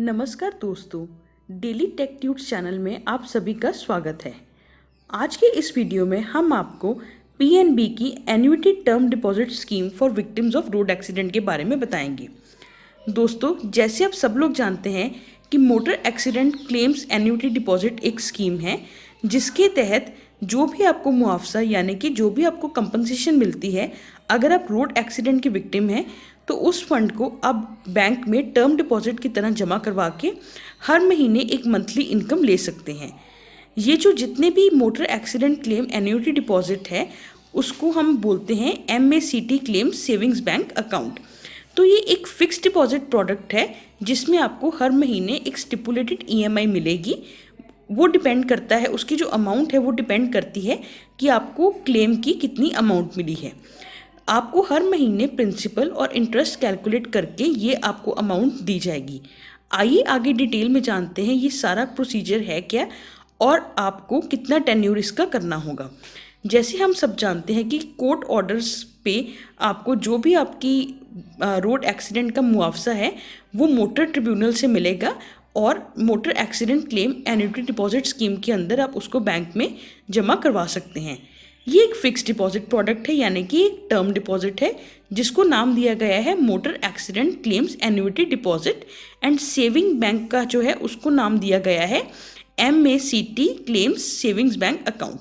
नमस्कार दोस्तों, daily take tubes channel में आप सभी का स्वागत है। आज के इस वीडियो में हम आपको पीएनबी की annuity term deposit scheme for victims of road accident के बारे में बताएंगे। दोस्तों, जैसे आप सब लोग जानते हैं कि motor accident claims annuity deposit एक स्कीम है जिसके तहत जो भी आपको मुआवजा यानी कि जो भी आपको कंपनसेशन मिलती है अगर आप रोड एक्सीडेंट के विक्टिम हैं तो उस फंड को आप बैंक में टर्म डिपॉजिट की तरह जमा करवा के हर महीने एक मंथली इनकम ले सकते हैं। ये जो जितने भी motor accident claim annuity deposit है उसको हम बोलते हैं MACT claim savings bank account. तो ये एक फिक्स डिपॉजिट प्रोडक्ट है जिसमें आपको हर महीने एक स्टिपुलेटेड EMI मिलेगी। वो डिपेंड करता है, उसकी जो अमाउंट है वो डिपेंड करती है कि आपको क्लेम की कितनी अमाउंट मिली है। आपको हर महीने प्रिंसिपल और इंटरेस्ट कैलकुलेट करके ये आपको अमाउंट दी जाएगी। आइए आगे डिटेल में जानते हैं ये सारा प्रोसीजर है क्या और आपको कितना टेन्योर इसका करना होगा। जैसे हम सब जानते हैं कि कोर्ट ऑर्डर्स पे आपको जो भी आपकी रोड एक्सीडेंट का मुआवजा है वो मोटर ट्रिब्यूनल से मिलेगा और motor accident claim annuity deposit scheme के अंदर आप उसको बैंक में जमा करवा सकते हैं। ये एक फिक्स डिपॉजिट प्रोडक्ट है यानी कि एक टर्म डिपॉजिट है जिसको नाम दिया गया है motor accident claims annuity deposit and saving bank का जो है उसको नाम दिया गया है MACT claims savings bank account.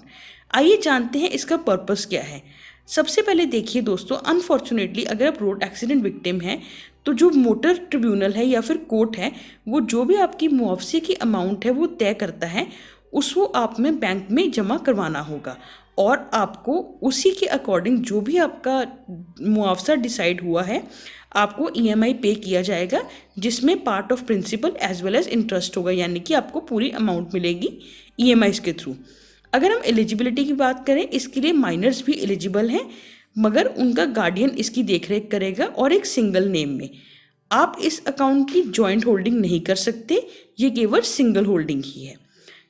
आइए जानते हैं इसका पर्पस क्या है। सबसे पहले देखिए दोस्तों, अनफॉर्चुनेटली अगर आप रोड एक्सीडेंट विक्टिम हैं तो जो मोटर ट्रिब्यूनल है या फिर कोर्ट है वो जो भी आपकी मुआवजे की अमाउंट है वो तय करता है उसको आप में बैंक में जमा करवाना होगा और आपको उसी के अकॉर्डिंग जो भी आपका मुआवजा डिसाइड हुआ है आपको EMI पे किया जाएगा जिसमें part of principal as well as interest होगा यानी कि आपको पूरी अमाउंट मिलेगी EMI के थ्रू। अगर हम एलिजिबिलिटी की बात करें इसके लिए माइनर्स भी एलिजिबल हैं मगर उनका गार्डियन इसकी देखरेख करेगा और एक सिंगल नेम में। आप इस अकाउंट की जॉइंट होल्डिंग नहीं कर सकते, ये केवल सिंगल होल्डिंग ही है।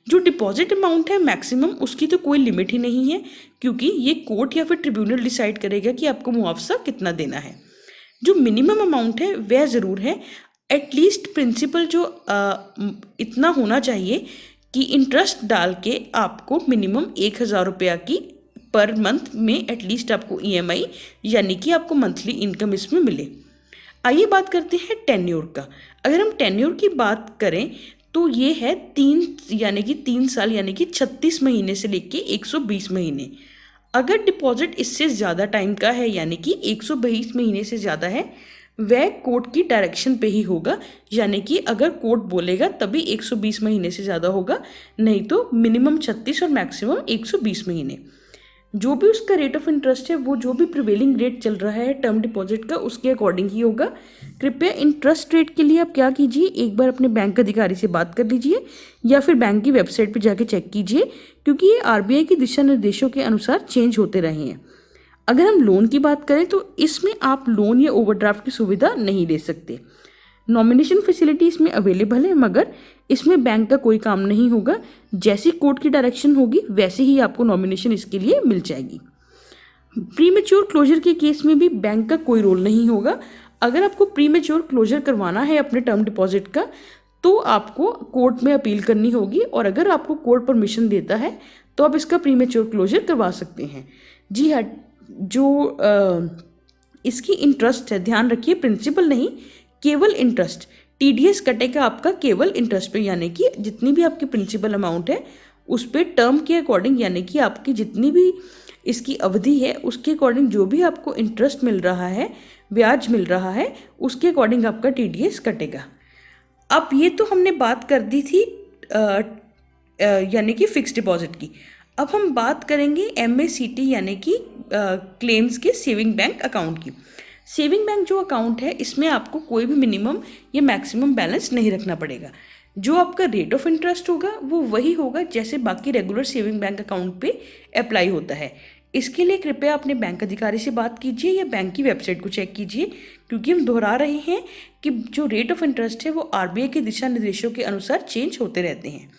जो डिपॉजिट अमाउंट है मैक्सिमम उसकी तो कोई लिमिट ही नहीं है क्योंकि ये कोर्ट या फिर ट्रिब्यूनल डिसाइड करेगा कि आपको मुआवजा कितना देना है। जो मिनिमम अमाउंट है वह ज़रूर है, एटलीस्ट प्रिंसिपल जो इतना होना चाहिए कि इंटरेस्ट डाल के आपको मिनिमम 1,000 रुपया की पर मंथ में एटलीस्ट आपको EMI यानी कि आपको मंथली इनकम इसमें मिले। आइए बात करते हैं टेन्योर का। अगर हम टेन्योर की बात करें तो ये है 3 साल यानी कि 36 महीने से लेके 120 महीने। अगर डिपॉजिट इससे ज़्यादा टाइम का है यानी कि 120 महीने से ज़्यादा है वह कोर्ट की डायरेक्शन पे ही होगा यानी कि अगर कोर्ट बोलेगा तभी 120 महीने से ज़्यादा होगा, नहीं तो मिनिमम 36 और मैक्सिमम 120 महीने। जो भी उसका रेट ऑफ इंटरेस्ट है वो जो भी प्रिवेलिंग रेट चल रहा है टर्म डिपॉजिट का उसके अकॉर्डिंग ही होगा। कृपया इंटरेस्ट रेट के लिए आप क्या कीजिए, एक बार अपने बैंक अधिकारी से बात कर लीजिए या फिर बैंक की वेबसाइट पर जाके चेक कीजिए क्योंकि ये RBI के दिशा निर्देशों के अनुसार चेंज होते रहे हैं। अगर हम लोन की बात करें तो इसमें आप लोन या ओवरड्राफ्ट की सुविधा नहीं ले सकते। नॉमिनेशन फैसिलिटी इसमें अवेलेबल है मगर इसमें बैंक का कोई काम नहीं होगा, जैसी कोर्ट की डायरेक्शन होगी वैसे ही आपको नॉमिनेशन इसके लिए मिल जाएगी। प्रीमेच्योर क्लोजर के केस में भी बैंक का कोई रोल नहीं होगा। अगर आपको प्रीमेच्योर क्लोजर करवाना है अपने टर्म डिपॉजिट का तो आपको कोर्ट में अपील करनी होगी और अगर आपको कोर्ट परमिशन देता है तो आप इसका प्रीमेच्योर क्लोजर करवा सकते हैं। जी हाँ, जो इसकी इंटरेस्ट है ध्यान रखिए प्रिंसिपल नहीं, केवल इंटरेस्ट। TDS कटेगा आपका केवल इंटरेस्ट पे यानी कि जितनी भी आपकी प्रिंसिपल अमाउंट है उस पर टर्म के अकॉर्डिंग यानी कि आपकी जितनी भी इसकी अवधि है उसके अकॉर्डिंग जो भी आपको इंटरेस्ट मिल रहा है, ब्याज मिल रहा है, उसके अकॉर्डिंग आपका TDS कटेगा। अब ये तो हमने बात कर दी थी यानी कि फिक्स डिपॉजिट की। अब हम बात करेंगे MACT यानी कि क्लेम्स के सेविंग बैंक अकाउंट की। सेविंग बैंक जो अकाउंट है इसमें आपको कोई भी मिनिमम या मैक्सिमम बैलेंस नहीं रखना पड़ेगा। जो आपका रेट ऑफ इंटरेस्ट होगा वो वही होगा जैसे बाकी रेगुलर सेविंग बैंक अकाउंट पे अप्लाई होता है। इसके लिए कृपया अपने बैंक अधिकारी से बात कीजिए या बैंक की वेबसाइट को चेक कीजिए क्योंकि हम दोहरा रहे हैं कि जो रेट ऑफ इंटरेस्ट है वो RBI के दिशा निर्देशों के अनुसार चेंज होते रहते हैं।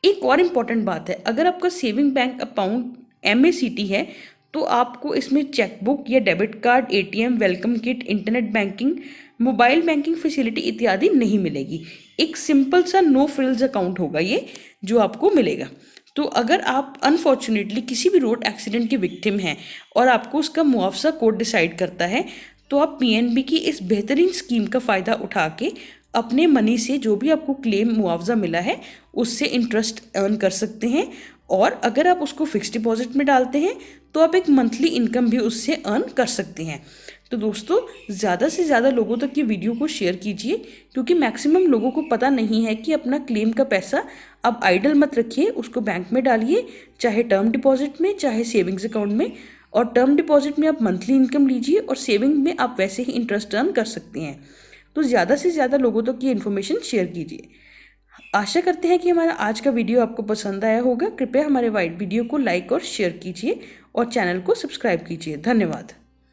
एक और इम्पॉर्टेंट बात है, अगर आपका सेविंग बैंक अकाउंट MACT है तो आपको इसमें चेकबुक या debit card, ATM, welcome kit, internet banking, mobile banking facility इत्यादि नहीं मिलेगी। एक सिंपल सा नो फ्रिल्स अकाउंट होगा ये जो आपको मिलेगा। तो अगर आप अनफॉर्चुनेटली किसी भी रोड एक्सीडेंट के विक्टिम हैं और आपको उसका मुआवजा कोर्ट डिसाइड करता है, तो आप पीएनबी की इस बेहतरीन स्कीम का फ़ायदा उठा के अपने मनी से जो भी आपको क्लेम मुआवजा मिला है उससे इंटरेस्ट अर्न कर सकते हैं। और अगर आप उसको फिक्स डिपॉजिट में डालते हैं तो आप एक मंथली इनकम भी उससे अर्न कर सकते हैं। तो दोस्तों, ज़्यादा से ज़्यादा लोगों तक ये वीडियो को शेयर कीजिए, क्योंकि मैक्सिमम लोगों को पता नहीं है कि अपना क्लेम का पैसा आप आइडल मत रखिए, उसको बैंक में डालिए, चाहे टर्म डिपॉजिट में चाहे सेविंग्स अकाउंट में। और टर्म डिपॉजिट में आप मंथली इनकम लीजिए और सेविंग में आप वैसे ही इंटरेस्ट अर्न कर सकते हैं। तो ज़्यादा से ज़्यादा लोगों तक ये इन्फॉर्मेशन शेयर कीजिए। आशा करते हैं कि हमारा आज का वीडियो आपको पसंद आया होगा। कृपया हमारे वाइड वीडियो को लाइक और शेयर कीजिए और चैनल को सब्सक्राइब कीजिए। धन्यवाद।